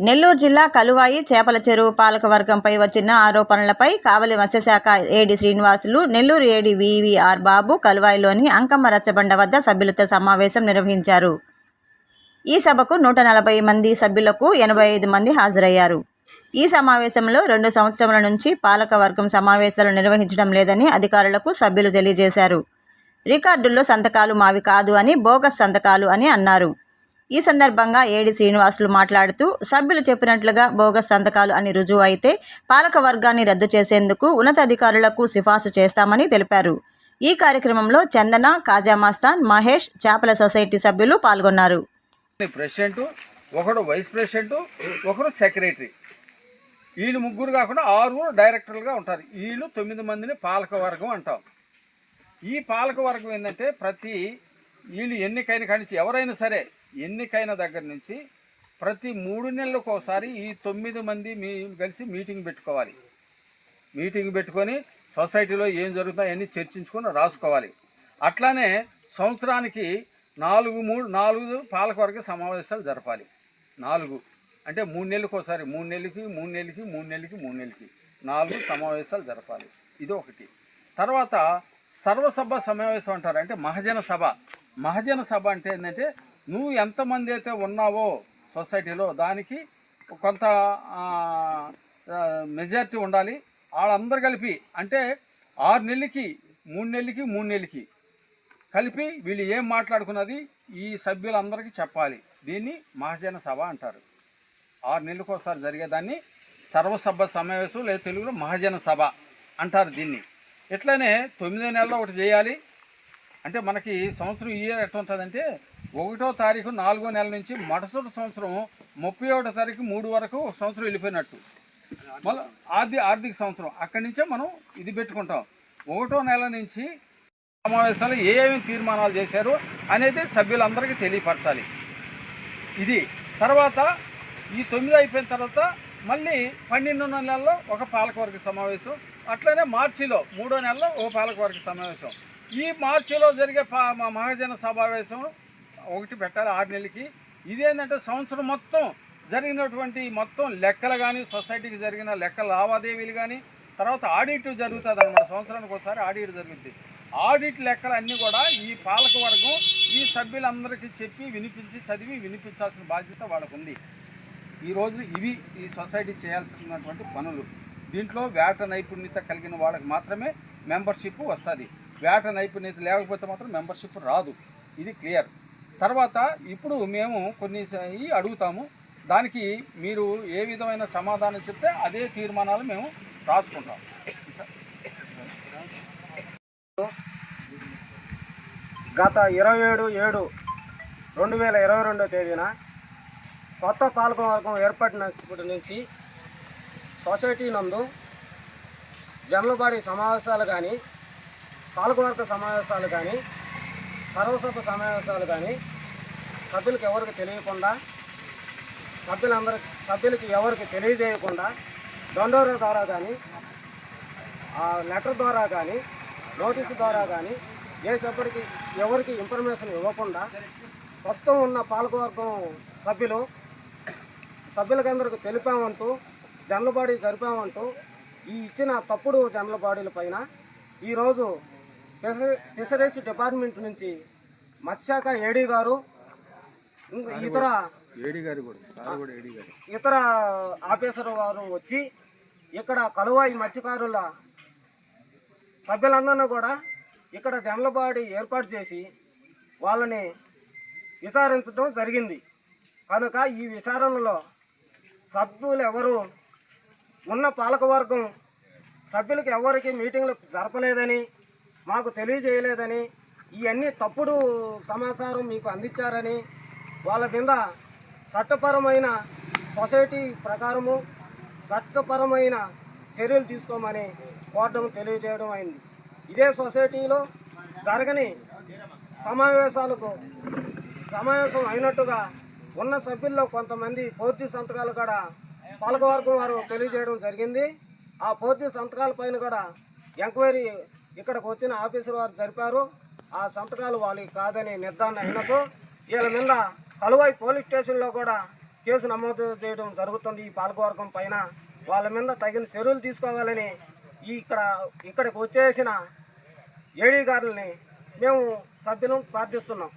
నెల్లూరు జిల్లా కలువాయి చేపల చెరువు పాలకవర్గంపై వచ్చిన ఆరోపణలపై కావలి మత్స్యశాఖ ఏడీ శ్రీనివాసులు, నెల్లూరు ఏడీ వివిఆర్ బాబు కలువాయిలోని అంకమ్మ రచ్చబండ వద్ద సభ్యులతో సమావేశం నిర్వహించారు. ఈ సభకు 140 మంది సభ్యులకు 85 మంది హాజరయ్యారు. ఈ సమావేశంలో 2 సంవత్సరముల నుంచి పాలకవర్గం సమావేశాలు నిర్వహించడం లేదని అధికారులకు సభ్యులు తెలియజేశారు. రికార్డుల్లో సంతకాలు మావి కాదు అని, బోగస్ సంతకాలు అని అన్నారు. ఈ సందర్భంగా ఏడీ శ్రీనివాసులు మాట్లాడుతూ, సభ్యులు చెప్పినట్లుగా బోగస్ సంతకాలు అని రుజువు అయితే పాలక వర్గాన్ని రద్దు చేసేందుకు ఉన్నతాధికారులకు సిఫార్సు చేస్తామని తెలిపారు. ఈ కార్యక్రమంలో చందన, కాజా మస్తాన్, మహేష్, చేపల సొసైటీ సభ్యులు పాల్గొన్నారు. ప్రెసిడెంట్, ఒకడు వైస్ ప్రెసిడెంట్, ఒకరు సెక్రటరీ, వీళ్ళు ముగ్గురు కాకుండా 6 డైరెక్టర్లుగా ఉంటారు. వీళ్ళు 9 మందిని పాలక వర్గం అంటాం. ఈ పాలక వర్గం ఏంటంటే వీళ్ళు ఎన్నికైన కానించి ఎవరైనా సరే ఎన్నికైన దగ్గర నుంచి ప్రతి 3 నెలలకు ఒకసారి ఈ 9 మంది కలిసి మీటింగ్ పెట్టుకోవాలి. మీటింగ్ పెట్టుకొని సొసైటీలో ఏం జరుగుతాయో అన్నీ చర్చించుకొని రాసుకోవాలి. అట్లానే సంవత్సరానికి 4 పాలకవర్గ సమావేశాలు జరపాలి. 4 అంటే 3 నెలలకు ఒకసారి, 3 నెలలకి 4 సమావేశాలు జరపాలి. ఇది ఒకటి. తర్వాత సర్వసభ సమావేశం అంటారు, అంటే మహాజన సభ. మహాజన సభ అంటే ఏంటంటే నువ్వు ఎంతమంది అయితే ఉన్నావో సొసైటీలో దానికి కొంత మెజారిటీ ఉండాలి. వాళ్ళందరూ కలిపి అంటే 6 నెలలకి 3 నెలలకి కలిపి వీళ్ళు ఏం మాట్లాడుకున్నది ఈ సభ్యులందరికీ చెప్పాలి. దీన్ని మహాజన సభ అంటారు. 6 నెలలకు ఒకసారి జరిగేదాన్ని సర్వసభ సమావేశం లేదా తెలుగులో మహాజన సభ అంటారు దీన్ని. ఇట్లనే 9 నెలల్లో ఒకటి చేయాలి. అంటే మనకి సంవత్సరం ఇయర్ ఎట్లా ఉంటుందంటే 1వ తారీఖు 4వ నెల నుంచి మరుసటి సంవత్సరం 31వ తారీఖు 3 వరకు ఒక సంవత్సరం వెళ్ళిపోయినట్టు. మళ్ళీ ఆర్థిక సంవత్సరం అక్కడి నుంచే మనం ఇది పెట్టుకుంటాం. 1వ నెల నుంచి సమావేశాలు ఏమేమి తీర్మానాలు చేశారు అనేది సభ్యులందరికీ తెలియపరచాలి. ఇది తర్వాత ఈ 9 అయిపోయిన తర్వాత మళ్ళీ 12వ నెలలో ఒక పాలకవర్గ సమావేశం, అట్లనే మార్చిలో 3వ నెలలో ఒక పాలకవర్గ సమావేశం. ఈ మార్చిలో జరిగే మహాజన సమావేశం ఒకటి పెట్టాలి 6 నెలలకి. ఇదేంటంటే సంవత్సరం మొత్తం జరిగినటువంటి మొత్తం లెక్కలు కానీ, సొసైటీకి జరిగిన లెక్కల లావాదేవీలు కానీ, తర్వాత ఆడిట్ జరుగుతుంది అన్నమాట. సంవత్సరానికి ఒకసారి ఆడిట్ జరుగుతుంది. ఆడిట్ లెక్కలు అన్నీ కూడా ఈ పాలకవర్గం ఈ సభ్యులందరికీ చెప్పి చదివి వినిపించాల్సిన బాధ్యత వాళ్ళకు ఉంది. ఈరోజు ఇవి ఈ సొసైటీ చేయాల్సినటువంటి పనులు. దీంట్లో వేట నైపుణ్యత కలిగిన వాళ్ళకి మాత్రమే మెంబర్షిప్ వస్తుంది. వేట నైపుణ్యత లేకపోతే మాత్రం మెంబర్షిప్ రాదు. ఇది క్లియర్. తర్వాత ఇప్పుడు మేము కొన్ని అడుగుతాము, దానికి మీరు ఏ విధమైన సమాధానం చెప్తే అదే తీర్మానాలు మేము రాసుకుంటాం. గత 27/7/2022 తేదీన కొత్త పాలకవర్గం ఏర్పడినప్పటి నుంచి సొసైటీ నందు జనరల్ సమావేశాలు కానీ, పాలకవర్గ సమావేశాలు కానీ, సర్వసభ సమావేశాలు కానీ సభ్యులకు ఎవరికి తెలియకుండా, సభ్యులకి ఎవరికి తెలియజేయకుండా దండోరా ద్వారా కానీ, లెటర్ ద్వారా కానీ, నోటీసు ద్వారా కానీ ఏ సభ్యుడికి ఎవరికి ఇన్ఫర్మేషన్ ఇవ్వకుండా ప్రస్తుతం ఉన్న పాలకవర్గం సభ్యులకందరికి తెలిపామంటూ జనరల్ బాడీ జరిపామంటూ ఈ ఇచ్చిన తప్పుడు జనరల్ బాడీల పైన ఈరోజు ఫిషరీస్ డిపార్ట్మెంట్ నుంచి మత్స్యశాఖ ఏడీ గారు, ఇతర ఆఫీసర్ వారు వచ్చి ఇక్కడ కలువాయి మత్స్యకారుల సభ్యులందరినీ కూడా ఇక్కడ జనరల్ బాడీ ఏర్పాటు చేసి వాళ్ళని విచారించడం జరిగింది. కనుక ఈ విచారణలో సభ్యులు ఎవరు ఉన్న పాలకవర్గం సభ్యులకి ఎవరికి మీటింగ్లు జరపలేదని, మాకు తెలియజేయలేదని, ఇవన్నీ తప్పుడు సమాచారం మీకు అందించారని వాళ్ళ కింద చట్టపరమైన సొసైటీ ప్రకారము చట్టపరమైన చర్యలు తీసుకోమని కోరడం తెలియజేయడం అయింది. ఇదే సొసైటీలో జరగని సమావేశం అయినట్టుగా ఉన్న సభ్యుల్లో కొంతమంది పూర్తి సంతకాలు కూడా పాలకవర్గం వారు తెలియజేయడం జరిగింది. ఆ పూర్తి సంతకాల పైన కూడా ఎంక్వైరీ ఇక్కడికి వచ్చిన ఆఫీసర్ వారు జరిపారు. ఆ సంతకాలు వాళ్ళకి కాదని నిర్ధారణ అయినప్పుడు వీళ్ళ మీద కలువాయి పోలీస్ స్టేషన్లో కూడా కేసు నమోదు చేయడం జరుగుతుంది ఈ పాలకవర్గం పైన. వాళ్ళ మీద తగిన చర్యలు తీసుకోవాలని ఇక్కడికి వచ్చేసిన ఏడీ గారుల్ని మేము సభ్యులను ప్రార్థిస్తున్నాం.